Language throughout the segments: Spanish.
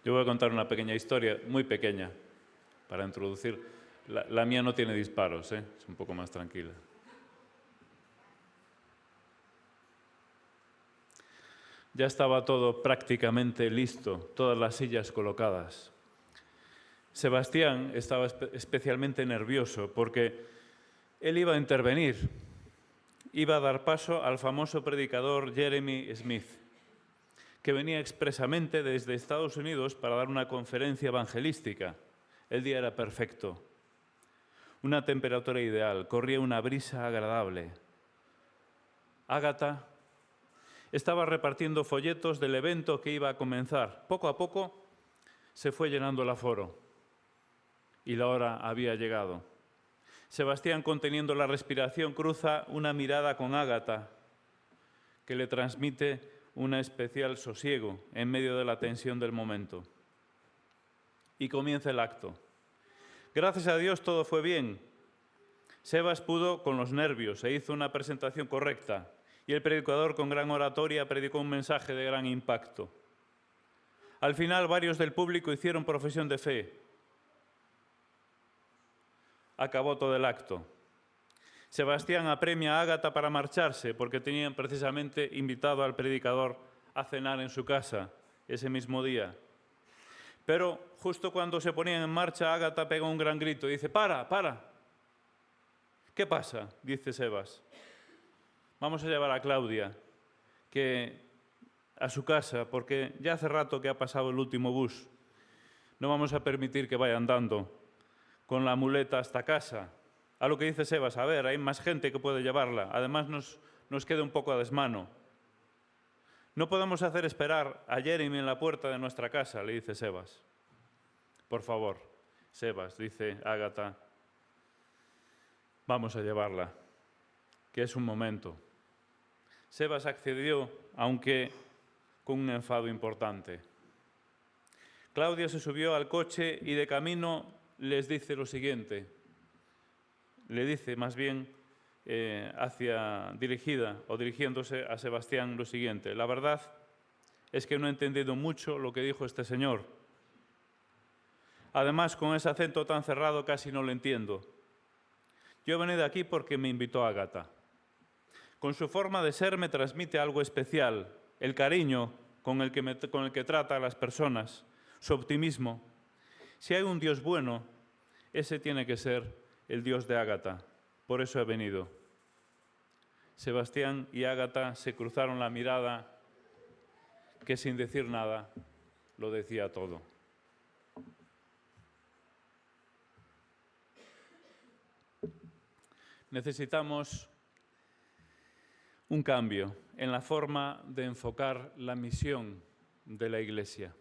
Yo voy a contar una pequeña historia, muy pequeña, para introducir. La mía no tiene disparos, es un poco más tranquila. Ya estaba todo prácticamente listo, todas las sillas colocadas. Sebastián estaba especialmente nervioso porque él iba a intervenir, iba a dar paso al famoso predicador Jeremy Smith, que venía expresamente desde Estados Unidos para dar una conferencia evangelística. El día era perfecto, una temperatura ideal, corría una brisa agradable. Ágata estaba repartiendo folletos del evento que iba a comenzar. Poco a poco se fue llenando el aforo y la hora había llegado. Sebastián, conteniendo la respiración, cruza una mirada con Ágata, que le transmite un especial sosiego en medio de la tensión del momento. Y comienza el acto. Gracias a Dios todo fue bien. Sebas pudo con los nervios e hizo una presentación correcta, y el predicador con gran oratoria predicó un mensaje de gran impacto. Al final varios del público hicieron profesión de fe. Acabó todo el acto. Sebastián apremia a Ágata para marcharse porque tenían precisamente invitado al predicador a cenar en su casa ese mismo día. Pero justo cuando se ponían en marcha, Ágata pega un gran grito y dice: ¡Para, para! ¿Qué pasa?, dice Sebas. Vamos a llevar a Claudia a su casa porque ya hace rato que ha pasado el último bus. No vamos a permitir que vaya andando con la muleta hasta casa. A lo que dice Sebas: a ver, hay más gente que puede llevarla. Además nos queda un poco a desmano. No podemos hacer esperar a Jeremy en la puerta de nuestra casa, le dice Sebas. Por favor, Sebas, dice Ágata, vamos a llevarla, que es un momento. Sebas accedió, aunque con un enfado importante. Claudia se subió al coche y de camino les dice lo siguiente. Le dice más bien dirigiéndose a Sebastián lo siguiente: la verdad es que no he entendido mucho lo que dijo este señor. Además, con ese acento tan cerrado casi no lo entiendo. Yo he venido aquí porque me invitó Ágata. Con su forma de ser me transmite algo especial, el cariño con el que trata a las personas, su optimismo. Si hay un Dios bueno, ese tiene que ser el Dios de Ágata. Por eso he venido. Sebastián y Ágata se cruzaron la mirada, que sin decir nada lo decía todo. Necesitamos un cambio en la forma de enfocar la misión de la Iglesia.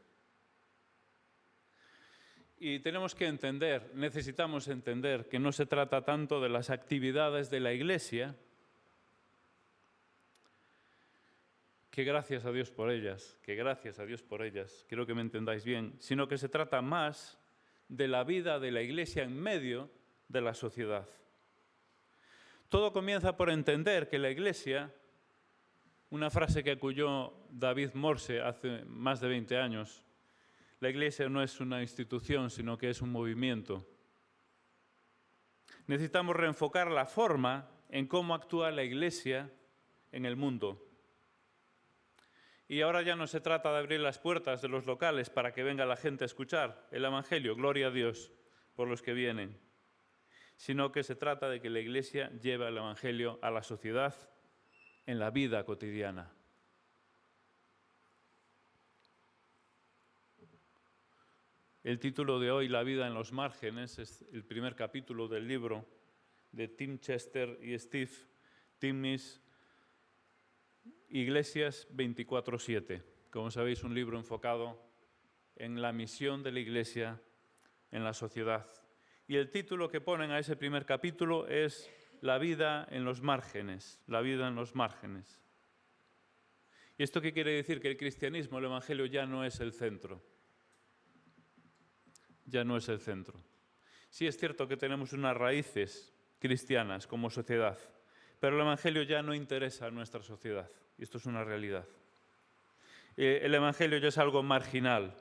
Y necesitamos entender que no se trata tanto de las actividades de la Iglesia, que gracias a Dios por ellas, quiero que me entendáis bien, sino que se trata más de la vida de la Iglesia en medio de la sociedad. Todo comienza por entender que la Iglesia, una frase que acuñó David Morse hace más de 20 años, la Iglesia no es una institución, sino que es un movimiento. Necesitamos reenfocar la forma en cómo actúa la Iglesia en el mundo. Y ahora ya no se trata de abrir las puertas de los locales para que venga la gente a escuchar el Evangelio, gloria a Dios por los que vienen, sino que se trata de que la Iglesia lleve el Evangelio a la sociedad en la vida cotidiana. El título de hoy, La vida en los márgenes, es el primer capítulo del libro de Tim Chester y Steve Timmis, Iglesias 24/7. Como sabéis, un libro enfocado en la misión de la Iglesia en la sociedad. Y el título que ponen a ese primer capítulo es La vida en los márgenes, la vida en los márgenes. ¿Y esto qué quiere decir? Que el cristianismo, el Evangelio, ya no es el centro. Ya no es el centro. Sí es cierto que tenemos unas raíces cristianas como sociedad, pero el Evangelio ya no interesa a nuestra sociedad. Y esto es una realidad. El Evangelio ya es algo marginal.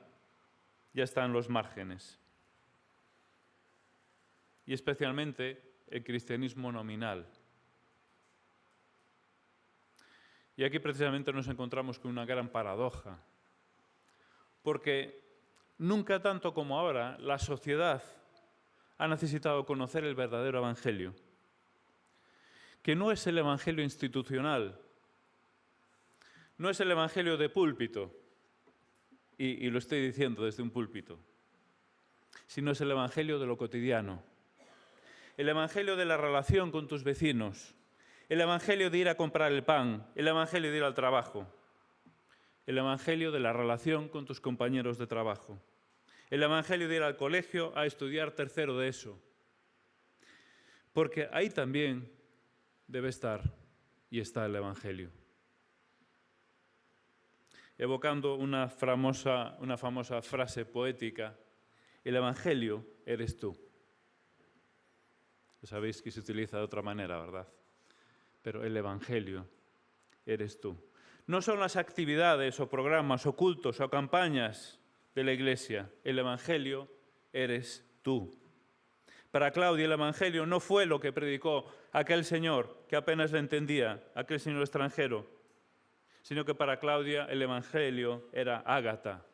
ya está en los márgenes. Y especialmente el cristianismo nominal. Y aquí precisamente nos encontramos con una gran paradoja, porque nunca tanto como ahora la sociedad ha necesitado conocer el verdadero evangelio, que no es el evangelio institucional, no es el evangelio de púlpito, y lo estoy diciendo desde un púlpito, sino es el evangelio de lo cotidiano, el evangelio de la relación con tus vecinos, el evangelio de ir a comprar el pan, el evangelio de ir al trabajo, el evangelio de la relación con tus compañeros de trabajo, el evangelio de ir al colegio a estudiar tercero de ESO, porque ahí también debe estar y está el evangelio. Evocando una famosa frase poética, el evangelio eres tú. Sabéis que se utiliza de otra manera, ¿verdad? Pero el evangelio eres tú. No son las actividades o programas o cultos o campañas de la Iglesia. El evangelio eres tú. Para Claudia el evangelio no fue lo que predicó aquel señor que apenas le entendía, aquel señor extranjero, sino que para Claudia el evangelio era Ágata.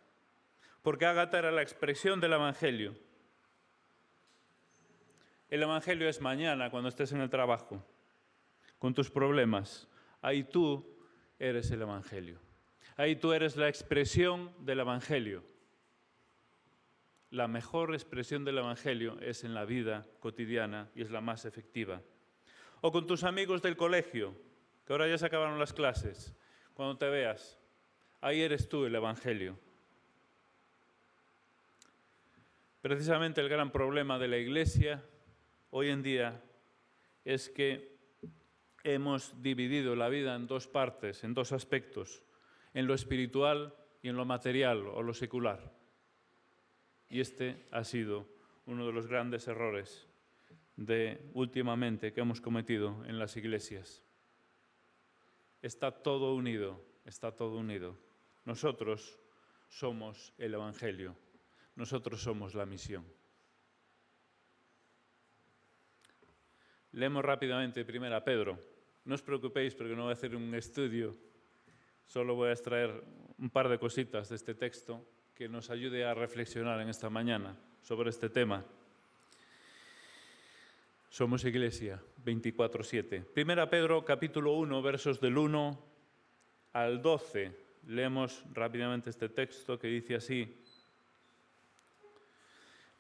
Porque Ágata era la expresión del evangelio. El evangelio es mañana cuando estés en el trabajo, con tus problemas. Ahí tú eres el evangelio. Ahí tú eres la expresión del evangelio. La mejor expresión del evangelio es en la vida cotidiana y es la más efectiva. O con tus amigos del colegio, que ahora ya se acabaron las clases. Cuando te veas, ahí eres tú el evangelio. Precisamente el gran problema de la Iglesia hoy en día es que hemos dividido la vida en dos partes, en dos aspectos, en lo espiritual y en lo material o lo secular. Y este ha sido uno de los grandes errores últimamente que hemos cometido en las iglesias. Está todo unido, está todo unido. Nosotros somos el evangelio, nosotros somos la misión. Leemos rápidamente 1 Pedro. No os preocupéis porque no voy a hacer un estudio, solo voy a extraer un par de cositas de este texto que nos ayude a reflexionar en esta mañana sobre este tema. Somos Iglesia 24/7. 1 Pedro capítulo 1, versos del 1 al 12. Leemos rápidamente este texto que dice así: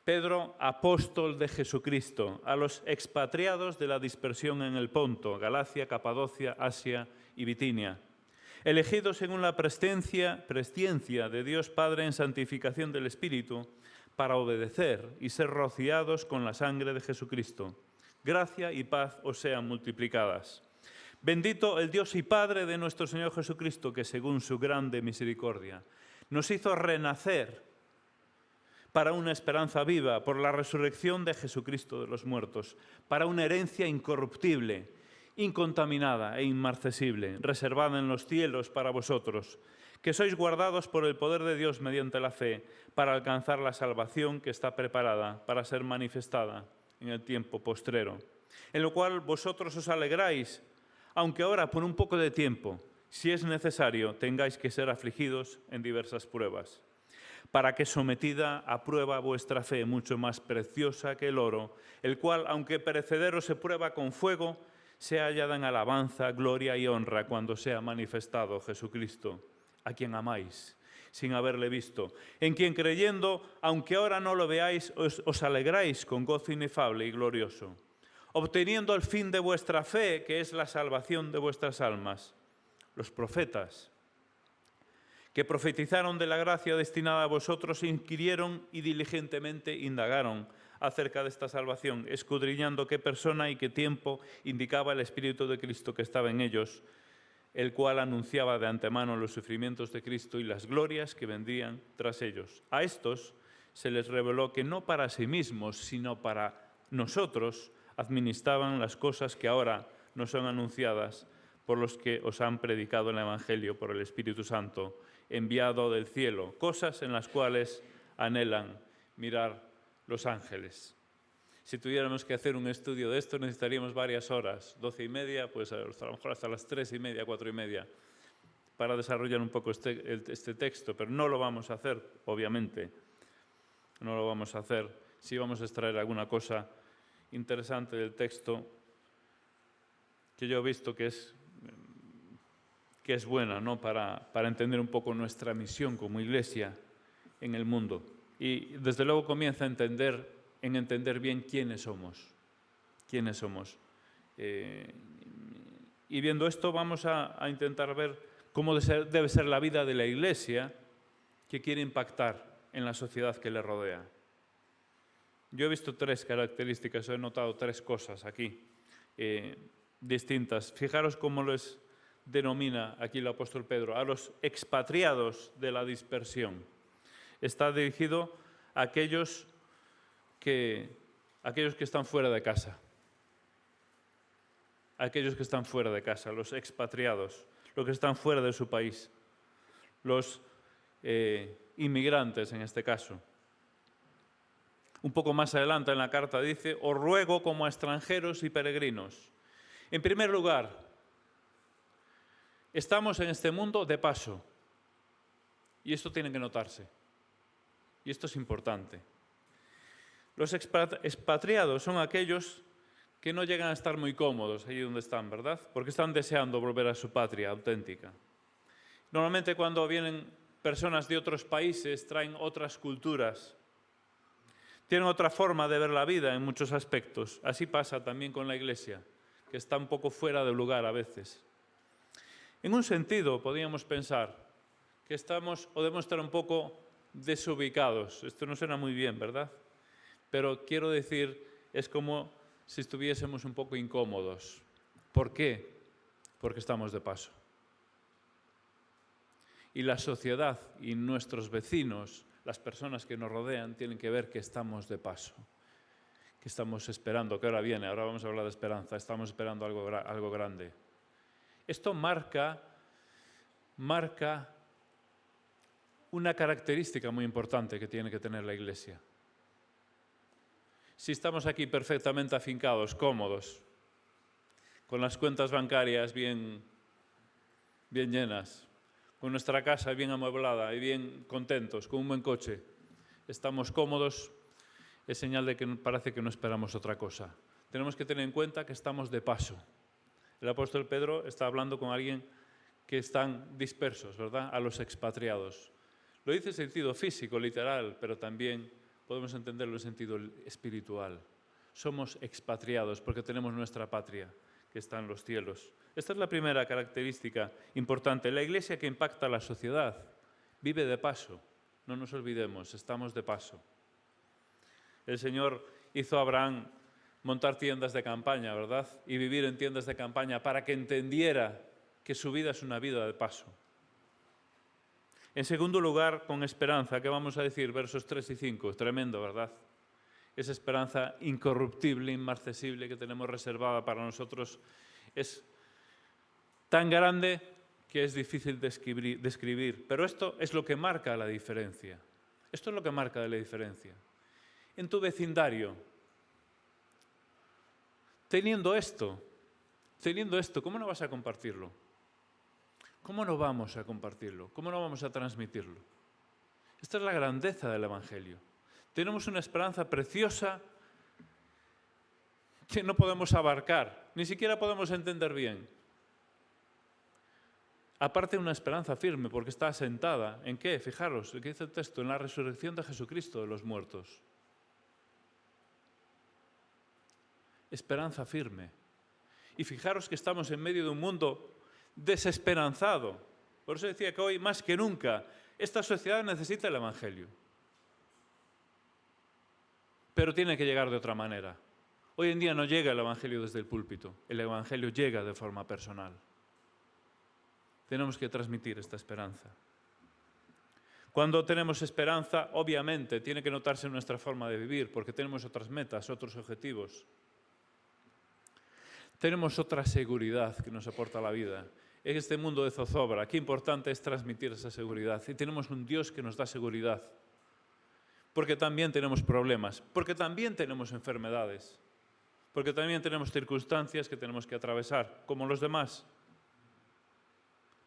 Pedro, apóstol de Jesucristo, a los expatriados de la dispersión en el Ponto, Galacia, Capadocia, Asia y Bitinia, elegidos según la presciencia de Dios Padre en santificación del Espíritu, para obedecer y ser rociados con la sangre de Jesucristo. Gracia y paz os sean multiplicadas. Bendito el Dios y Padre de nuestro Señor Jesucristo, que según su grande misericordia nos hizo renacer para una esperanza viva por la resurrección de Jesucristo de los muertos, para una herencia incorruptible, incontaminada e inmarcesible, reservada en los cielos para vosotros, que sois guardados por el poder de Dios mediante la fe, para alcanzar la salvación que está preparada para ser manifestada en el tiempo postrero, en lo cual vosotros os alegráis, aunque ahora por un poco de tiempo, si es necesario, tengáis que ser afligidos en diversas pruebas, para que sometida a prueba vuestra fe, mucho más preciosa que el oro, el cual, aunque perecedero se prueba con fuego, sea hallada en alabanza, gloria y honra cuando sea manifestado Jesucristo, a quien amáis, sin haberle visto, en quien creyendo, aunque ahora no lo veáis, os alegráis con gozo inefable y glorioso, obteniendo el fin de vuestra fe, que es la salvación de vuestras almas. Los profetas, que profetizaron de la gracia destinada a vosotros, inquirieron y diligentemente indagaron acerca de esta salvación, escudriñando qué persona y qué tiempo indicaba el Espíritu de Cristo que estaba en ellos, el cual anunciaba de antemano los sufrimientos de Cristo y las glorias que vendrían tras ellos. A estos se les reveló que no para sí mismos, sino para nosotros, administraban las cosas que ahora nos son anunciadas por los que os han predicado el Evangelio por el Espíritu Santo, enviado del cielo, cosas en las cuales anhelan mirar los ángeles. Si tuviéramos que hacer un estudio de esto, necesitaríamos varias horas, 12:30, pues a lo mejor hasta las 3:30, 4:30, para desarrollar un poco este texto, pero no lo vamos a hacer, obviamente. No lo vamos a hacer. Sí vamos a extraer alguna cosa interesante del texto que yo he visto que es buena, ¿no? para entender un poco nuestra misión como Iglesia en el mundo. Y desde luego comienza a entender bien quiénes somos. Y viendo esto vamos a intentar ver cómo debe ser la vida de la Iglesia que quiere impactar en la sociedad que le rodea. Yo he visto 3 características, he notado 3 cosas aquí distintas. Fijaros cómo les denomina aquí el apóstol Pedro, a los expatriados de la dispersión. Está dirigido a aquellos que están fuera de casa. Aquellos que están fuera de casa, los expatriados, los que están fuera de su país, los inmigrantes en este caso. Un poco más adelante en la carta dice: os ruego como a extranjeros y peregrinos. En primer lugar, estamos en este mundo de paso. Y esto tiene que notarse. Y esto es importante. Los expatriados son aquellos que no llegan a estar muy cómodos allí donde están, ¿verdad? Porque están deseando volver a su patria auténtica. Normalmente cuando vienen personas de otros países traen otras culturas. Tienen otra forma de ver la vida en muchos aspectos. Así pasa también con la Iglesia, que está un poco fuera de lugar a veces. En un sentido, podríamos pensar que estamos o debemos estar un poco desubicados. Esto no suena muy bien, ¿verdad? Pero quiero decir, es como si estuviésemos un poco incómodos. ¿Por qué? Porque estamos de paso. Y la sociedad y nuestros vecinos, las personas que nos rodean, tienen que ver que estamos de paso, que estamos esperando, que ahora viene, ahora vamos a hablar de esperanza, estamos esperando algo grande. Esto marca una característica muy importante que tiene que tener la Iglesia. Si estamos aquí perfectamente afincados, cómodos, con las cuentas bancarias bien llenas, con nuestra casa bien amueblada y bien contentos, con un buen coche, estamos cómodos, es señal de que parece que no esperamos otra cosa. Tenemos que tener en cuenta que estamos de paso. El apóstol Pedro está hablando con alguien que están dispersos, ¿verdad?, a los expatriados. Lo dice en sentido físico, literal, pero también podemos entenderlo en sentido espiritual. Somos expatriados porque tenemos nuestra patria, que está en los cielos. Esta es la primera característica importante. La Iglesia que impacta a la sociedad vive de paso. No nos olvidemos, estamos de paso. El Señor hizo a Abraham montar tiendas de campaña, ¿verdad? Y vivir en tiendas de campaña para que entendiera que su vida es una vida de paso. En segundo lugar, con esperanza, ¿qué vamos a decir? Versos 3 y 5, tremendo, ¿verdad? Esa esperanza incorruptible, inmarcesible que tenemos reservada para nosotros es tan grande que es difícil describir. Pero esto es lo que marca la diferencia. Esto es lo que marca la diferencia. En tu vecindario, teniendo esto, ¿cómo no vas a compartirlo? ¿Cómo no vamos a compartirlo? ¿Cómo no vamos a transmitirlo? Esta es la grandeza del Evangelio. Tenemos una esperanza preciosa que no podemos abarcar, ni siquiera podemos entender bien. Aparte, una esperanza firme, porque está asentada. ¿En qué? Fijaros, ¿qué dice el texto? En la resurrección de Jesucristo de los muertos. Esperanza firme. Y fijaros que estamos en medio de un mundo desesperanzado. Por eso decía que hoy, más que nunca, esta sociedad necesita el Evangelio. Pero tiene que llegar de otra manera. Hoy en día no llega el Evangelio desde el púlpito. El Evangelio llega de forma personal. Tenemos que transmitir esta esperanza. Cuando tenemos esperanza, obviamente, tiene que notarse en nuestra forma de vivir, porque tenemos otras metas, otros objetivos. Tenemos otra seguridad que nos aporta la vida. En este mundo de zozobra, qué importante es transmitir esa seguridad. Y tenemos un Dios que nos da seguridad. porque también tenemos problemas, porque también tenemos enfermedades, porque también tenemos circunstancias que tenemos que atravesar, como los demás.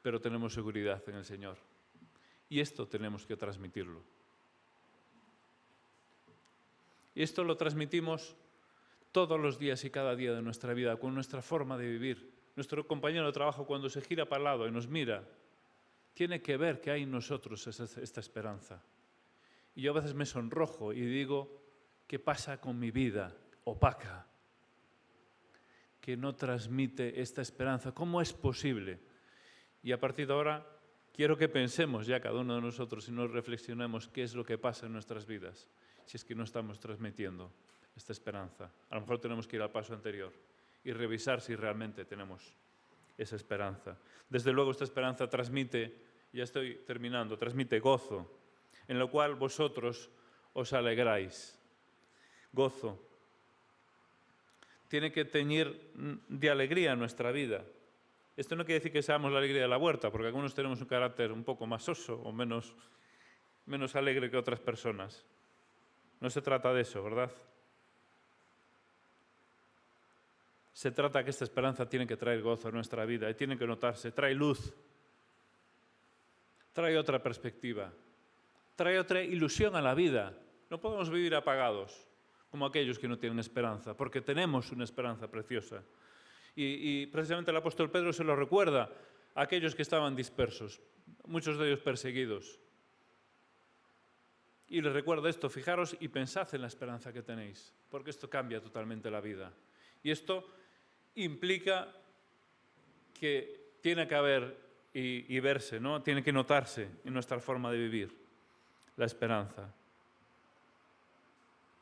Pero tenemos seguridad en el Señor. Y esto tenemos que transmitirlo. Y esto lo transmitimos todos los días y cada día de nuestra vida, con nuestra forma de vivir. Nuestro compañero de trabajo, cuando se gira para el lado y nos mira, tiene que ver que hay en nosotros esta esperanza. Y yo a veces me sonrojo y digo, ¿qué pasa con mi vida opaca? Que no transmite esta esperanza. ¿Cómo es posible? Y a partir de ahora, quiero que pensemos ya cada uno de nosotros y nos reflexionemos qué es lo que pasa en nuestras vidas, si es que no estamos transmitiendo esta esperanza. A lo mejor tenemos que ir al paso anterior y revisar si realmente tenemos esa esperanza. Desde luego, esta esperanza transmite, ya estoy terminando, transmite gozo, en lo cual vosotros os alegráis. Gozo. Tiene que teñir de alegría nuestra vida. Esto no quiere decir que seamos la alegría de la huerta, porque algunos tenemos un carácter un poco más soso o menos alegre que otras personas. No se trata de eso, ¿verdad? Se trata que esta esperanza tiene que traer gozo a nuestra vida y tiene que notarse, trae luz, trae otra perspectiva, trae otra ilusión a la vida. No podemos vivir apagados como aquellos que no tienen esperanza, porque tenemos una esperanza preciosa. Y precisamente el apóstol Pedro se lo recuerda a aquellos que estaban dispersos, muchos de ellos perseguidos. Y les recuerda esto, fijaros y pensad en la esperanza que tenéis, porque esto cambia totalmente la vida. Y esto implica que tiene que haber y verse, ¿no? Tiene que notarse en nuestra forma de vivir la esperanza.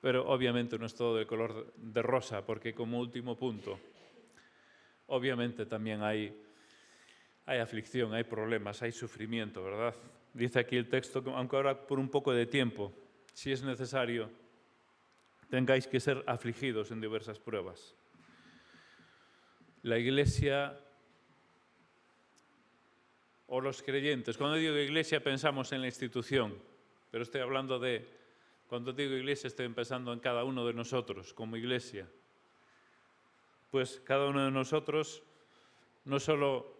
Pero obviamente no es todo de color de rosa, porque como último punto, obviamente también hay aflicción, hay problemas, hay sufrimiento, ¿verdad? Dice aquí el texto, aunque ahora por un poco de tiempo, si es necesario, tengáis que ser afligidos en diversas pruebas. La Iglesia o los creyentes, cuando digo Iglesia pensamos en la institución, pero estoy hablando de, cuando digo Iglesia estoy pensando en cada uno de nosotros como Iglesia. Pues cada uno de nosotros no solo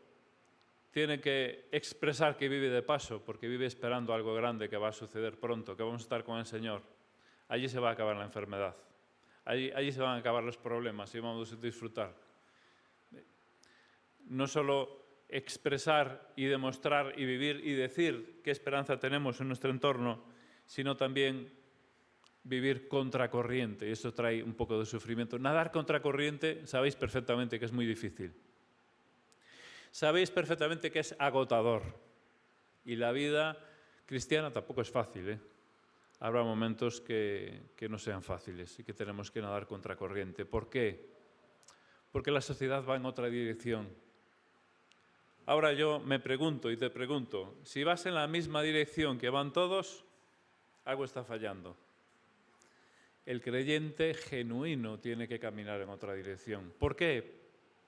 tiene que expresar que vive de paso, porque vive esperando algo grande que va a suceder pronto, que vamos a estar con el Señor. Allí se va a acabar la enfermedad, allí se van a acabar los problemas y vamos a disfrutar. No solo expresar y demostrar y vivir y decir qué esperanza tenemos en nuestro entorno, sino también vivir contracorriente, y eso trae un poco de sufrimiento. Nadar contracorriente, sabéis perfectamente que es muy difícil. Sabéis perfectamente que es agotador. Y la vida cristiana tampoco es fácil, ¿eh? Habrá momentos que no sean fáciles y que tenemos que nadar contracorriente. ¿Por qué? Porque la sociedad va en otra dirección. Ahora yo me pregunto y te pregunto, si vas en la misma dirección que van todos, algo está fallando. El creyente genuino tiene que caminar en otra dirección. ¿Por qué?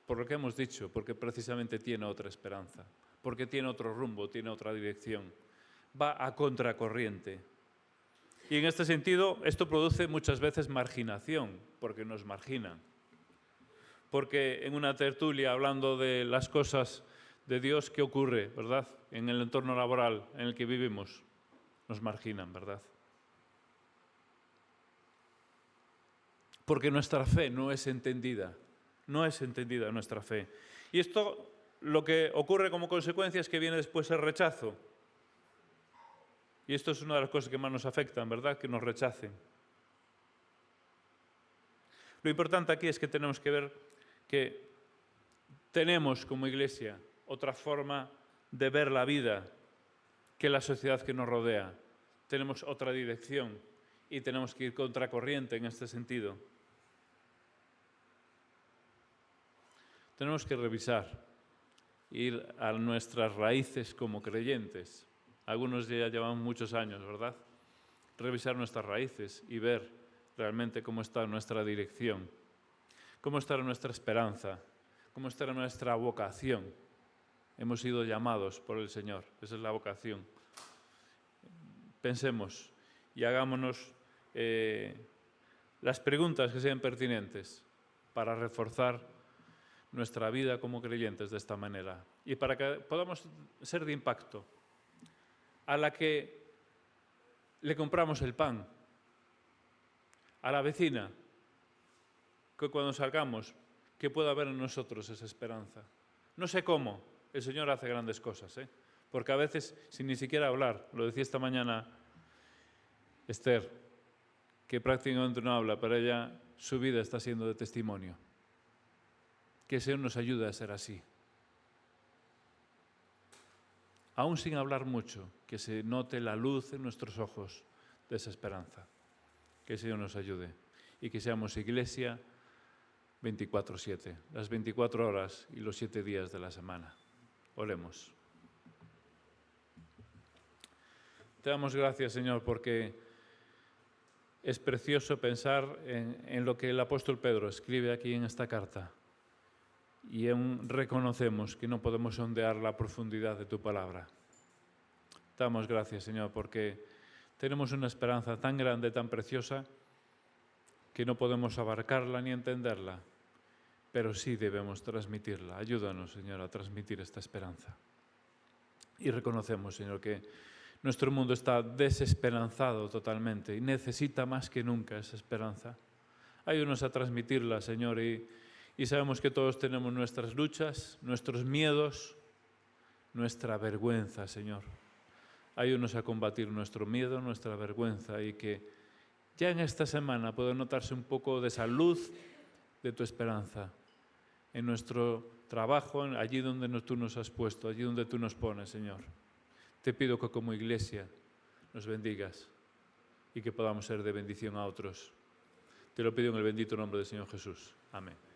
Por lo que hemos dicho, porque precisamente tiene otra esperanza, porque tiene otro rumbo, tiene otra dirección. Va a contracorriente. Y en este sentido, esto produce muchas veces marginación, porque nos marginan. Porque en una tertulia, hablando de las cosas de Dios, ¿qué ocurre, verdad? En el entorno laboral en el que vivimos, nos marginan, ¿verdad? Porque nuestra fe no es entendida nuestra fe. Y esto, lo que ocurre como consecuencia es que viene después el rechazo. Y esto es una de las cosas que más nos afectan, ¿verdad? Que nos rechacen. Lo importante aquí es que tenemos que ver que tenemos como Iglesia otra forma de ver la vida que la sociedad que nos rodea. Tenemos otra dirección y tenemos que ir contracorriente en este sentido. Tenemos que revisar, ir a nuestras raíces como creyentes. Algunos ya llevan muchos años, ¿verdad? Revisar nuestras raíces y ver realmente cómo está nuestra dirección, cómo está nuestra esperanza, cómo está nuestra vocación. Hemos sido llamados por el Señor, esa es la vocación. Pensemos y hagámonos las preguntas que sean pertinentes para reforzar nuestra vida como creyentes de esta manera y para que podamos ser de impacto. A la que le compramos el pan, a la vecina, que cuando salgamos, que pueda haber en nosotros esa esperanza. No sé cómo, el Señor hace grandes cosas, porque a veces, sin ni siquiera hablar, lo decía esta mañana Esther, que prácticamente no habla, pero ella, su vida está siendo de testimonio. Que el Señor nos ayude a ser así. Aún sin hablar mucho, que se note la luz en nuestros ojos de esa esperanza. Que el Señor nos ayude y que seamos iglesia 24/7, las 24 horas y los 7 días de la semana. Oremos. Te damos gracias, Señor, porque es precioso pensar en lo que el apóstol Pedro escribe aquí en esta carta. Y aún reconocemos que no podemos sondear la profundidad de tu palabra. Te damos gracias, Señor, porque tenemos una esperanza tan grande, tan preciosa, que no podemos abarcarla ni entenderla, pero sí debemos transmitirla. Ayúdanos, Señor, a transmitir esta esperanza. Y reconocemos, Señor, que nuestro mundo está desesperanzado totalmente y necesita más que nunca esa esperanza. Ayúdanos a transmitirla, Señor, y sabemos que todos tenemos nuestras luchas, nuestros miedos, nuestra vergüenza, Señor. Ayúdanos a combatir nuestro miedo, nuestra vergüenza y que ya en esta semana pueda notarse un poco de esa luz de tu esperanza en nuestro trabajo, allí donde tú nos has puesto, allí donde tú nos pones, Señor. Te pido que como iglesia nos bendigas y que podamos ser de bendición a otros. Te lo pido en el bendito nombre del Señor Jesús. Amén.